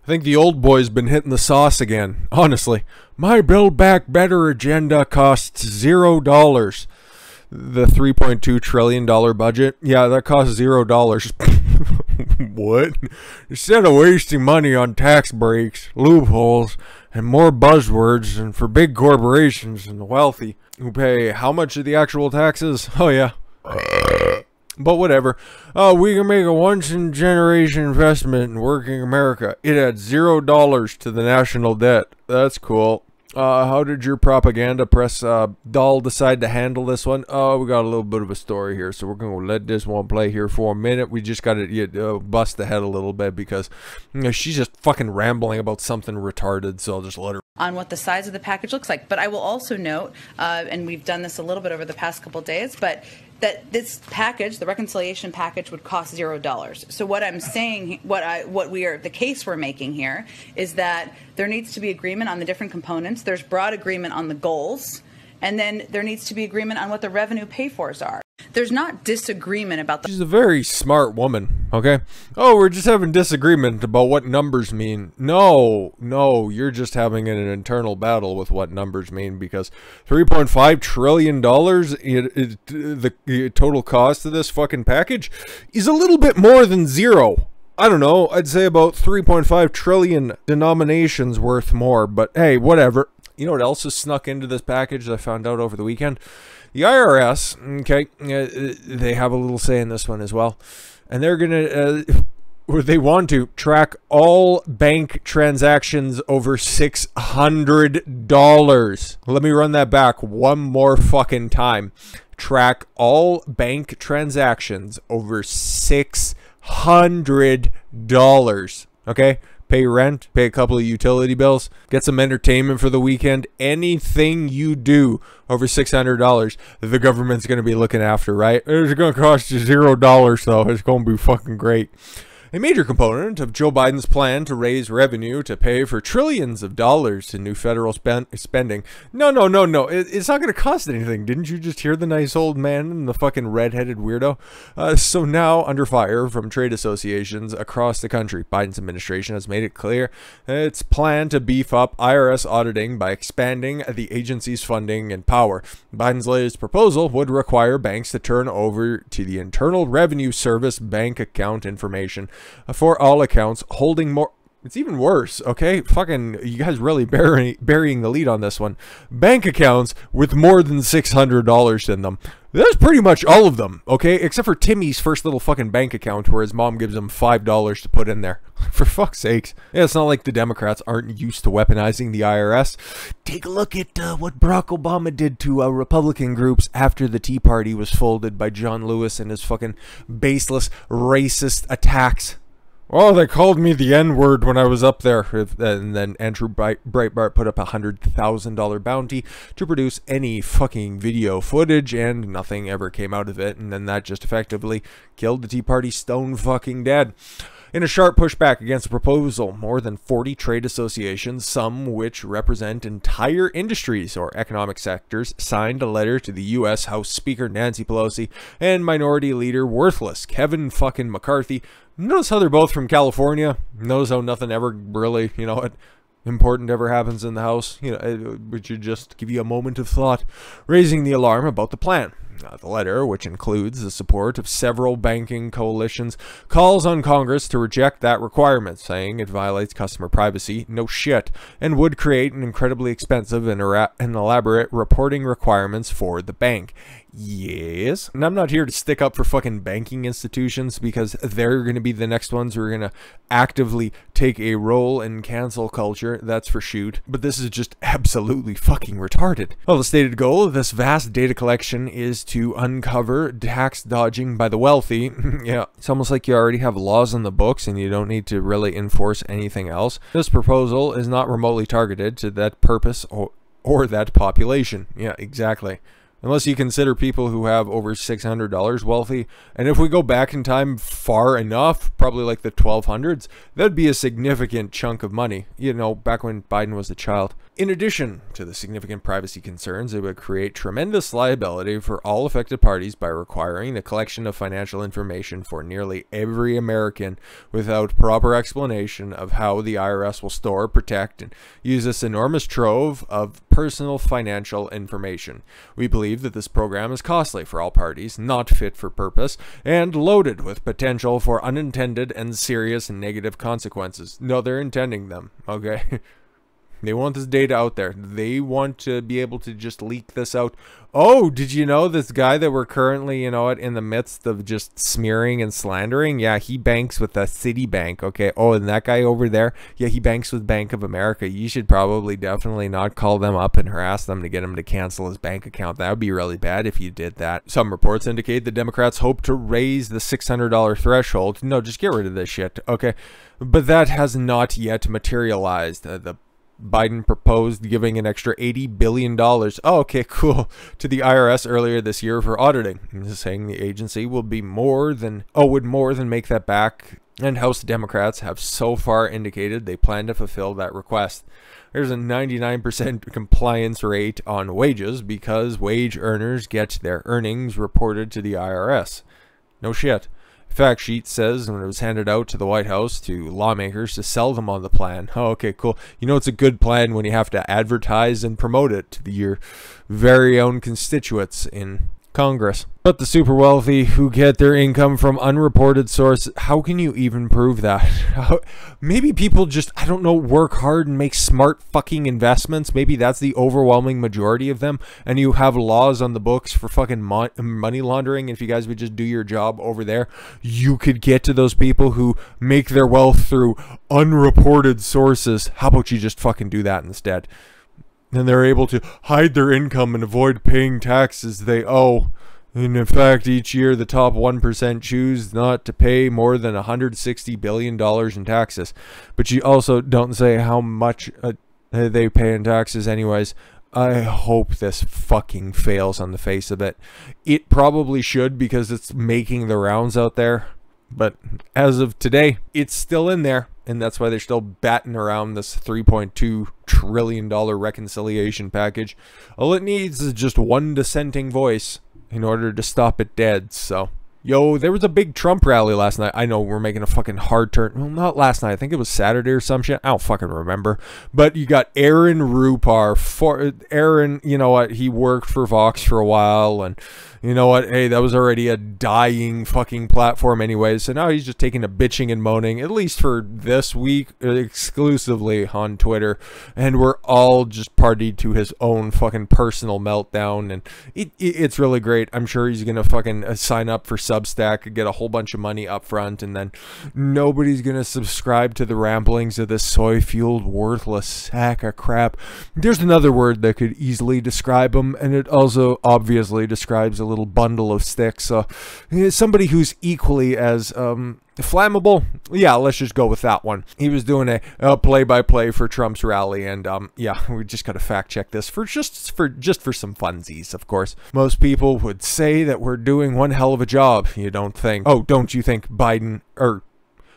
think the old boy's been hitting the sauce again. Honestly, my Build Back Better agenda costs $0. The $3.2 trillion budget, yeah, that costs $0. What? Instead of wasting money on tax breaks, loopholes, and more buzzwords, and for big corporations and the wealthy who pay how much of the actual taxes? Oh yeah. But whatever. We can make a once-in-generation investment in working America. It adds $0 to the national debt. That's cool. How did your propaganda press doll decide to handle this one? Oh, we got a little bit of a story here, so we're going to let this one play here for a minute. We just got to bust the head a little bit because she's just fucking rambling about something retarded, so I'll just let her. On what the size of the package looks like. But I will also note, and we've done this a little bit over the past couple days, but that this package, the reconciliation package, would cost $0. So what I'm saying, the case we're making here is that there needs to be agreement on the different components. There's broad agreement on the goals, and then there needs to be agreement on what the revenue pay-fors are. There's not disagreement about the... She's a very smart woman, okay? Oh, we're just having disagreement about what numbers mean. No, you're just having an internal battle with what numbers mean, because $3.5 trillion, the total cost of this fucking package is a little bit more than zero. I don't know, I'd say about 3.5 trillion denominations worth more, but hey, whatever. You know what else is snuck into this package that I found out over the weekend? The IRS, okay, they have a little say in this one as well. And they're going to, or they want to, track all bank transactions over $600. Let me run that back one more fucking time. Track all bank transactions over $600. Okay? Pay rent, pay a couple of utility bills, get some entertainment for the weekend. Anything you do over $600, the government's going to be looking after, right? It's going to cost you $0 though. It's going to be fucking great. A major component of Joe Biden's plan to raise revenue to pay for trillions of dollars in new federal spending. No. It's not going to cost anything. Didn't you just hear the nice old man and the fucking red-headed weirdo? So now, under fire from trade associations across the country, Biden's administration has made it clear its plan to beef up IRS auditing by expanding the agency's funding and power. Biden's latest proposal would require banks to turn over to the Internal Revenue Service bank account information for all accounts holding more. It's even worse, okay? Fucking, you guys really burying the lead on this one. Bank accounts with more than $600 in them. That's pretty much all of them, okay? Except for Timmy's first little fucking bank account where his mom gives him $5 to put in there. For fuck's sakes. Yeah, it's not like the Democrats aren't used to weaponizing the IRS. Take a look at what Barack Obama did to Republican groups after the Tea Party was folded by John Lewis and his fucking baseless racist attacks. Oh, they called me the N-word when I was up there. And then Andrew Breitbart put up a $100,000 bounty to produce any fucking video footage, and nothing ever came out of it. And then that just effectively killed the Tea Party stone fucking dead. In a sharp pushback against the proposal, more than 40 trade associations, some which represent entire industries or economic sectors, signed a letter to the U.S. House Speaker Nancy Pelosi and Minority Leader Worthless Kevin fucking McCarthy. Notice how they're both from California. Notice how nothing ever really, important ever happens in the House. It should just give you a moment of thought, raising the alarm about the plan. The letter, which includes the support of several banking coalitions, calls on Congress to reject that requirement, saying it violates customer privacy, no shit, and would create an incredibly expensive and elaborate reporting requirements for the bank. Yes, and I'm not here to stick up for fucking banking institutions, because they're going to be the next ones who are going to actively take a role in cancel culture, that's for shoot. But this is just absolutely fucking retarded. Well, the stated goal of this vast data collection is to uncover tax dodging by the wealthy. Yeah, it's almost like you already have laws on the books and you don't need to really enforce anything else. This proposal is not remotely targeted to that purpose or that population. Yeah, exactly. Unless you consider people who have over $600 wealthy. And if we go back in time far enough, probably like the 1200s, that'd be a significant chunk of money, back when Biden was a child. In addition to the significant privacy concerns, it would create tremendous liability for all affected parties by requiring the collection of financial information for nearly every American without proper explanation of how the IRS will store, protect, and use this enormous trove of personal financial information. We believe that this program is costly for all parties, not fit for purpose, and loaded with potential for unintended and serious negative consequences. No, they're intending them, okay? They want this data out there. They want to be able to just leak this out. Oh, did you know this guy that we're currently, in the midst of just smearing and slandering? Yeah, he banks with a Citibank, okay? Oh, and that guy over there, yeah, he banks with Bank of America. You should probably definitely not call them up and harass them to get him to cancel his bank account. That would be really bad if you did that. Some reports indicate the Democrats hope to raise the $600 threshold. No, just get rid of this shit, okay? But that has not yet materialized. The Biden proposed giving an extra $80 billion, oh, okay, cool, to the IRS earlier this year for auditing, saying the agency will be would more than make that back, and House Democrats have so far indicated they plan to fulfill that request. There's a 99% compliance rate on wages because wage earners get their earnings reported to the IRS. No shit. Fact sheet says when it was handed out to the White House to lawmakers to sell them on the plan. Oh, okay, cool. It's a good plan when you have to advertise and promote it to your very own constituents in Congress. But the super wealthy who get their income from unreported sources, how can you even prove that? Maybe people just, I don't know, work hard and make smart fucking investments. Maybe that's the overwhelming majority of them. And you have laws on the books for fucking money laundering. If you guys would just do your job over there, you could get to those people who make their wealth through unreported sources. How about you just fucking do that instead? And they're able to hide their income and avoid paying taxes they owe. And in fact, each year the top 1% choose not to pay more than $160 billion in taxes. But you also don't say how much they pay in taxes anyways. I hope this fucking fails on the face of it. It probably should because it's making the rounds out there. But as of today, it's still in there. And that's why they're still batting around this $3.2 trillion reconciliation package. All it needs is just one dissenting voice in order to stop it dead. So, yo, there was a big Trump rally last night. I know we're making a fucking hard turn. Well, not last night. I think it was Saturday or some shit. I don't fucking remember. But you got Aaron Rupar. Aaron, you know what? He worked for Vox for a while. And you know what? Hey, that was already a dying fucking platform anyways. So now he's just taking a bitching and moaning, at least for this week, exclusively on Twitter. And we're all just partied to his own fucking personal meltdown. And it's really great. I'm sure he's going to fucking sign up for Substack and get a whole bunch of money up front. And then nobody's going to subscribe to the ramblings of this soy-fueled, worthless sack of crap. There's another word that could easily describe him. And it also obviously describes a little bundle of sticks. So somebody who's equally as flammable. Yeah, let's just go with that one. He was doing a play-by-play for Trump's rally, and yeah, we just gotta fact check this for just for some funsies. Of course, most people would say that we're doing one hell of a job. You don't think? Oh, don't you think Biden or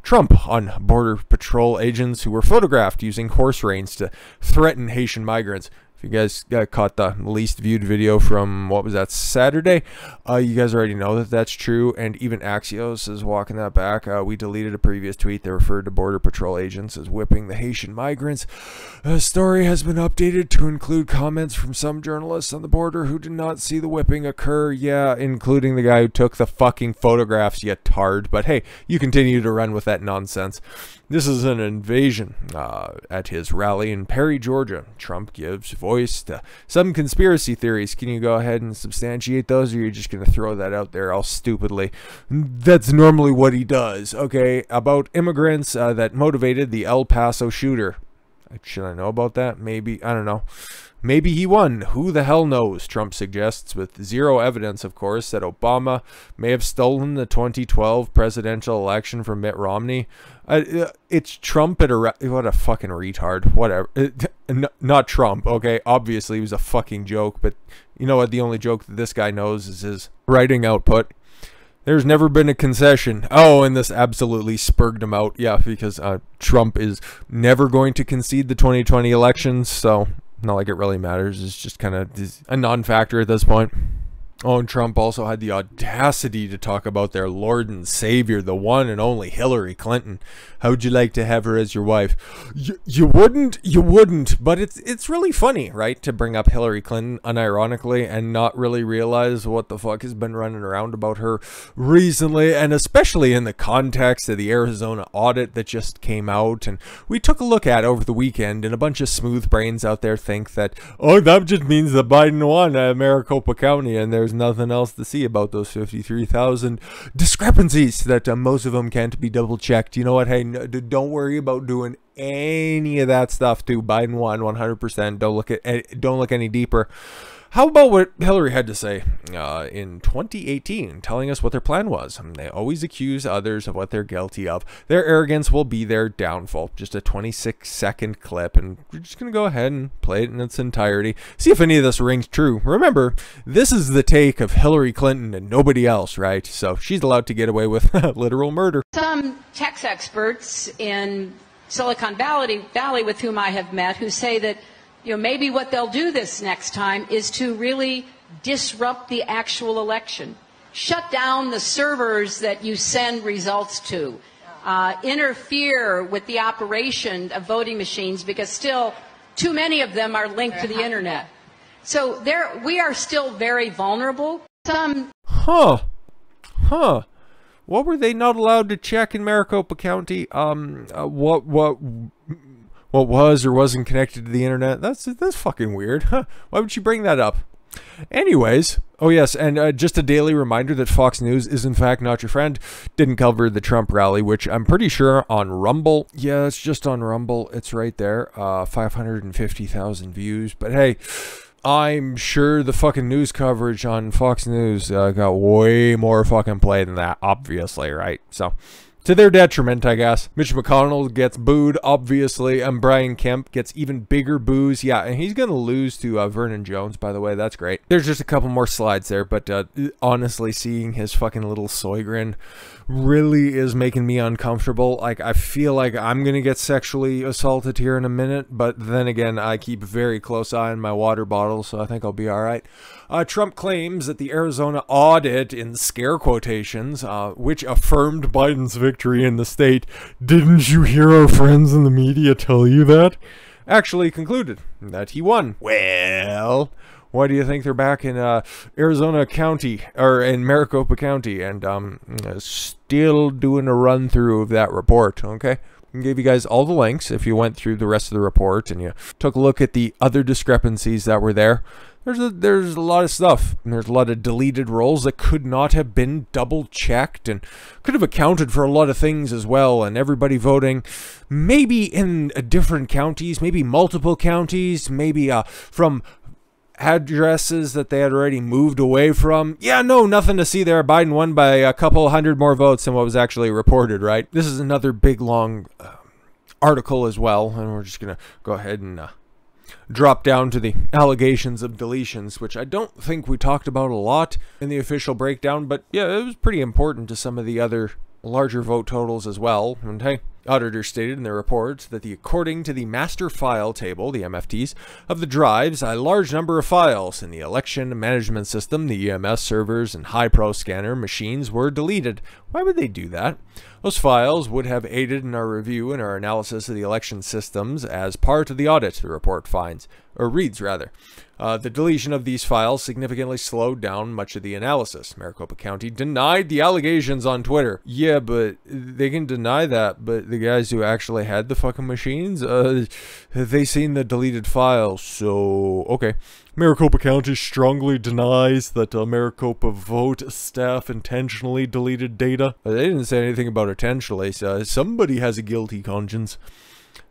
Trump on Border Patrol agents who were photographed using horse reins to threaten Haitian migrants? You guys caught the least viewed video from, what was that, Saturday? You guys already know that that's true, and even Axios is walking that back. We deleted a previous tweet that referred to Border Patrol agents as whipping the Haitian migrants. The story has been updated to include comments from some journalists on the border who did not see the whipping occur. Yeah, including the guy who took the fucking photographs, you tard. But hey, you continue to run with that nonsense. This is an invasion. At his rally in Perry, Georgia, Trump gives voice to some conspiracy theories. Can you go ahead and substantiate those, or are you just going to throw that out there all stupidly? That's normally what he does. Okay, about immigrants that motivated the El Paso shooter. Should I know about that? Maybe. I don't know. Maybe he won. Who the hell knows? Trump suggests, with zero evidence, of course, that Obama may have stolen the 2012 presidential election from Mitt Romney. It's Trump at a... What a fucking retard. Whatever. Not Trump, okay? Obviously, he was a fucking joke, but you know what? The only joke that this guy knows is his writing output. There's never been a concession. Oh, and this absolutely spurged him out. Yeah, because Trump is never going to concede the 2020 elections, so Not like it really matters. It's just kind of a non-factor at this point. Oh, and Trump also had the audacity to talk about their Lord and Savior, the one and only Hillary Clinton. How would you like to have her as your wife? You wouldn't. But it's really funny, right, to bring up Hillary Clinton unironically and not really realize what the fuck has been running around about her recently, and especially in the context of the Arizona audit that just came out. And we took a look at over the weekend, and a bunch of smooth brains out there think that, oh, that just means that Biden won Maricopa County, and there's nothing else to see about those 53,000 discrepancies that most of them can't be double checked. You know what? Hey, no, don't worry about doing any of that stuff too. Biden won 100%. Don't look any deeper. How about what Hillary had to say in 2018, telling us what their plan was? They always accuse others of what they're guilty of. Their arrogance will be their downfall. Just a 26-second clip, and we're just going to go ahead and play it in its entirety. See if any of this rings true. Remember, this is the take of Hillary Clinton and nobody else, right? So she's allowed to get away with literal murder. Some tax experts in Silicon Valley with whom I have met who say that maybe what they'll do this next time is to really disrupt the actual election. Shut down the servers that you send results to. Interfere with the operation of voting machines because still too many of them are linked to the internet. So we are still very vulnerable. What were they not allowed to check in Maricopa County? What was or wasn't connected to the internet? That's fucking weird. Huh. Why would you bring that up? Anyways, oh yes, and just a daily reminder that Fox News is in fact not your friend. Didn't cover the Trump rally, which I'm pretty sure on Rumble. Yeah, it's just on Rumble. It's right there. 550,000 views. But hey, I'm sure the fucking news coverage on Fox News got way more fucking play than that, obviously, right? So, to their detriment, I guess. Mitch McConnell gets booed, obviously, and Brian Kemp gets even bigger boos. Yeah, and he's going to lose to Vernon Jones, by the way. That's great. There's just a couple more slides there, but honestly, seeing his fucking little soy grin really is making me uncomfortable. Like, I feel like I'm going to get sexually assaulted here in a minute, but then again, I keep a very close eye on my water bottle, so I think I'll be all right. Trump claims that the Arizona Audit, in scare quotations, which affirmed Biden's victory in the state, didn't you hear our friends in the media tell you that? Actually concluded that he won. Well, why do you think they're back in Arizona County, or in Maricopa County, and still doing a run through of that report, okay? I gave you guys all the links if you went through the rest of the report and you took a look at the other discrepancies that were there. There's a lot of stuff. And there's a lot of deleted rolls that could not have been double checked and could have accounted for a lot of things as well. And everybody voting maybe in different counties, maybe multiple counties, maybe from addresses that they had already moved away from. Yeah, no, nothing to see there. Biden won by a couple hundred more votes than what was actually reported, right? This is another big, long article as well. And we're just going to go ahead and drop down to the allegations of deletions, which I don't think we talked about a lot in the official breakdown, but yeah, it was pretty important to some of the other larger vote totals as well. And hey, auditors stated in their report that according to the master file table, the MFTs, of the drives, a large number of files in the election management system, the EMS servers, and HiPro scanner machines were deleted. Why would they do that? Those files would have aided in our review and our analysis of the election systems as part of the audit, the report finds, or reads rather. The deletion of these files significantly slowed down much of the analysis. Maricopa County denied the allegations on Twitter. Yeah, but they can deny that, but the guys who actually had the fucking machines, have they seen the deleted files? So, okay. Maricopa County strongly denies that Maricopa vote staff intentionally deleted data. They didn't say anything about intentionally, so somebody has a guilty conscience.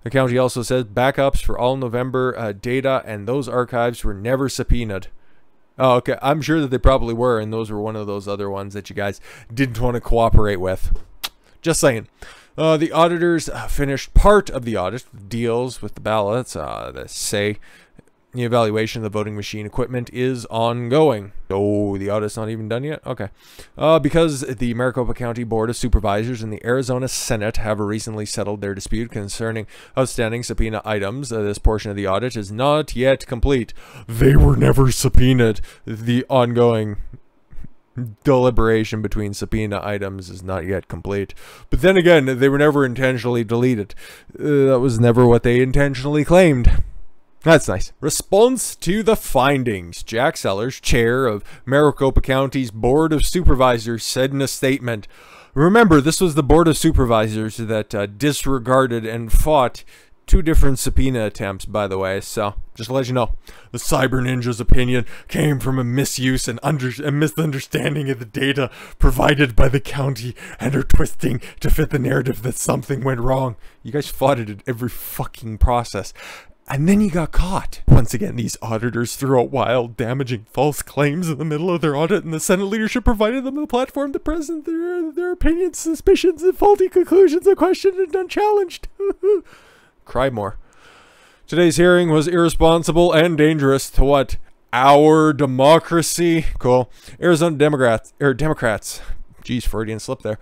The county also says backups for all November data, and those archives were never subpoenaed. Oh, okay. I'm sure that they probably were, and those were one of those other ones that you guys didn't want to cooperate with. Just saying. The auditors finished part of the audit, deals with the ballots, that say The evaluation of the voting machine equipment is ongoing. Oh, the audit's not even done yet? Okay. Because the Maricopa County Board of Supervisors and the Arizona Senate have recently settled their dispute concerning outstanding subpoena items, this portion of the audit is not yet complete. They were never subpoenaed. The ongoing deliberation between subpoena items is not yet complete. But then again, they were never intentionally deleted. That was never what they intentionally claimed. That's nice. Response to the findings. Jack Sellers, chair of Maricopa County's Board of Supervisors, said in a statement, remember, this was the Board of Supervisors that disregarded and fought 2 different subpoena attempts, by the way, so just to let you know. The Cyber Ninja's opinion came from a misuse and misunderstanding of the data provided by the county and are twisting to fit the narrative that something went wrong. You guys fought it at every fucking process. And then you got caught. Once again, these auditors threw out wild, damaging, false claims in the middle of their audit, and the Senate leadership provided them the platform to present their opinions, suspicions, and faulty conclusions unquestioned and unchallenged. Cry more. Today's hearing was irresponsible and dangerous to what? Our democracy. Cool. Arizona Democrats. Geez, Freudian slip there.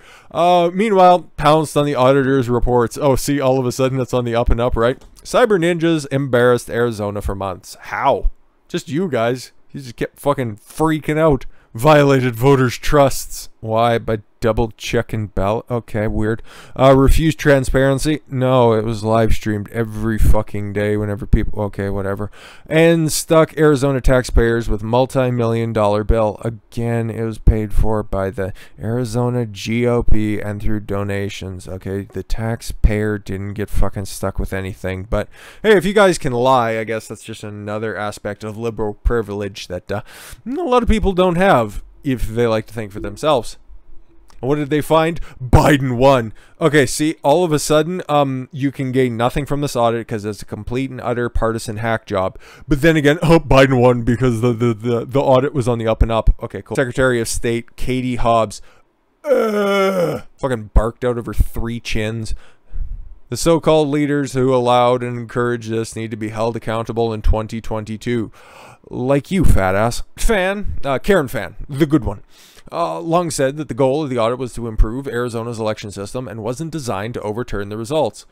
Meanwhile, pounced on the auditor's reports. Oh, see, all of a sudden it's on the up and up, right? Cyber ninjas embarrassed Arizona for months. How? Just you guys. You just kept fucking freaking out. Violated voters' trusts. Why? By double checking ballot? Okay, weird. Refused transparency? No, it was live streamed every fucking day whenever people... Okay, whatever. And stuck Arizona taxpayers with multi-million-dollar bill. Again, it was paid for by the Arizona GOP and through donations. Okay, the taxpayer didn't get fucking stuck with anything. But, hey, if you guys can lie, I guess that's just another aspect of liberal privilege that a lot of people don't have if they like to think for themselves. What did they find? Biden won. Okay, see, all of a sudden, you can gain nothing from this audit because it's a complete and utter partisan hack job. But then again, oh, Biden won because the audit was on the up and up. Okay, cool. Secretary of State Katie Hobbs fucking barked out of her 3 chins. The so-called leaders who allowed and encouraged this need to be held accountable in 2022. Like you, fat ass. Karen Fan, the good one. Long said that the goal of the audit was to improve Arizona's election system and wasn't designed to overturn the results.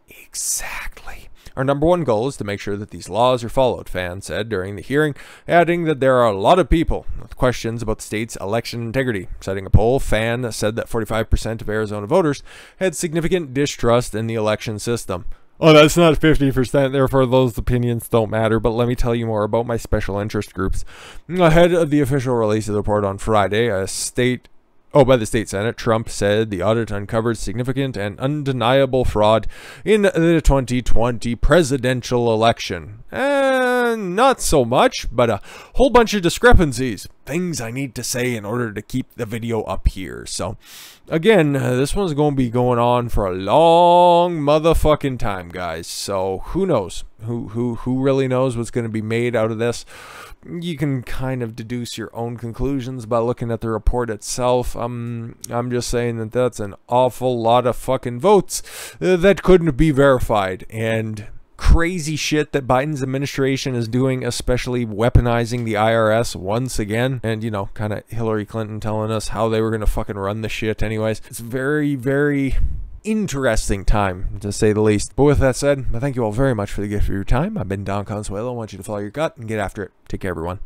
Exactly. Our number one goal is to make sure that these laws are followed, Fan said during the hearing, adding that there are a lot of people with questions about the state's election integrity. Citing a poll, Fan said that 45% of Arizona voters had significant distrust in the election system. Oh, that's not 50%, therefore those opinions don't matter, but let me tell you more about my special interest groups. Ahead of the official release of the report on Friday, by the state Senate, Trump said the audit uncovered significant and undeniable fraud in the 2020 presidential election. Not so much, but a whole bunch of discrepancies. Things I need to say in order to keep the video up here. So, again, this one's going to be going on for a long motherfucking time, guys. So, who knows? Who really knows what's going to be made out of this? You can kind of deduce your own conclusions by looking at the report itself. I'm just saying that that's an awful lot of fucking votes that couldn't be verified. And crazy shit that Biden's administration is doing, especially weaponizing the IRS once again. And, you know, kind of Hillary Clinton telling us how they were going to fucking run the shit anyways. It's very, very interesting time, to say the least. But with that said, I thank you all very much for the gift of your time. I've been Don Consuelo. I want you to follow your gut and get after it. Take care, everyone.